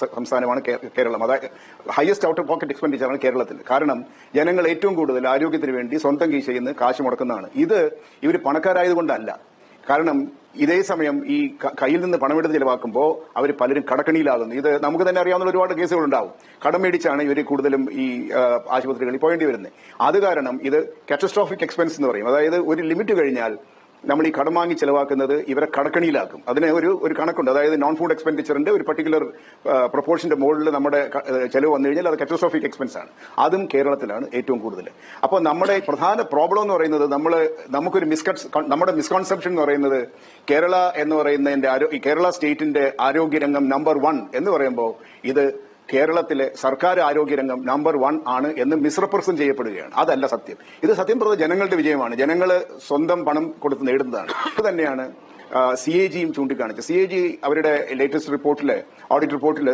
സംസ്ഥാനമാണ് കേരളം. അതായത് highest out of pocket എക്സ്പെൻഡിച്ചറാണ് കേരളത്തിൽ. കാരണം ജനങ്ങൾ ഏറ്റവും കൂടുതൽ ആരോഗ്യത്തിന് വേണ്ടി സ്വന്തം കീശയിൽ നിന്ന് കാശ് മുടക്കുന്നതാണ്. ഇത് ഇവർ പണക്കാരായതുകൊണ്ടല്ല. കാരണം ഇതേ സമയം ഈ കയ്യിൽ നിന്ന് പണമെടുത്ത് ചെലവാക്കുമ്പോൾ അവർ പലരും കടക്കണിയിലാകുന്നു. ഇത് നമുക്ക് തന്നെ അറിയാവുന്ന ഒരുപാട് കേസുകളുണ്ടാവും. കടം മേടിച്ചാണ് ഇവർ കൂടുതലും ഈ ആശുപത്രികളിൽ പോകേണ്ടി വരുന്നത്. അത് കാരണം ഇത് കാറ്റസ്ട്രോഫിക് എക്സ്പെൻസ് എന്ന് പറയും. അതായത് ഒരു ലിമിറ്റ് കഴിഞ്ഞാൽ നമ്മൾ ഈ കടം വാങ്ങി ചെലവാക്കുന്നത് ഇവരെ കടക്കണിയിലാക്കും. അതിന് ഒരു കണക്കുണ്ട്. അതായത് നോൺ ഫുഡ് എക്സ്പെൻഡിച്ചറിന്റെ ഒരു പർട്ടിക്കുലർ പ്രൊപ്പോർഷന്റെ മുകളിൽ നമ്മുടെ ചെലവ് വന്നു കഴിഞ്ഞാൽ അത് കാറ്റസ്ട്രോഫിക് എക്സ്പെൻസ് ആണ്. അതും കേരളത്തിലാണ് ഏറ്റവും കൂടുതൽ. അപ്പോൾ നമ്മുടെ പ്രധാന പ്രോബ്ലം എന്ന് പറയുന്നത് നമ്മുടെ മിസ്കൺസെപ്ഷൻ എന്ന് പറയുന്നത് കേരള എന്ന് പറയുന്നതിന്റെ കേരള സ്റ്റേറ്റിന്റെ ആരോഗ്യരംഗം നമ്പർ 1 എന്ന് പറയുമ്പോൾ ഇത് കേരളത്തിലെ സർക്കാർ ആരോഗ്യരംഗം നമ്പർ 1 ആണ് എന്ന് മിസ്റെപ്രസെന്റ് ചെയ്യപ്പെടുകയാണ്. അതല്ല സത്യം. ഇത് സത്യം പറഞ്ഞ ജനങ്ങളുടെ വിജയമാണ്. ജനങ്ങൾ സ്വന്തം പണം കൊടുത്ത് നേടുന്നതാണ്. ഇത് തന്നെയാണ് CAG ചൂണ്ടിക്കാണിച്ചത്. CAG അവരുടെ ലേറ്റസ്റ്റ് റിപ്പോർട്ടില്, ഓഡിറ്റ് റിപ്പോർട്ടിൽ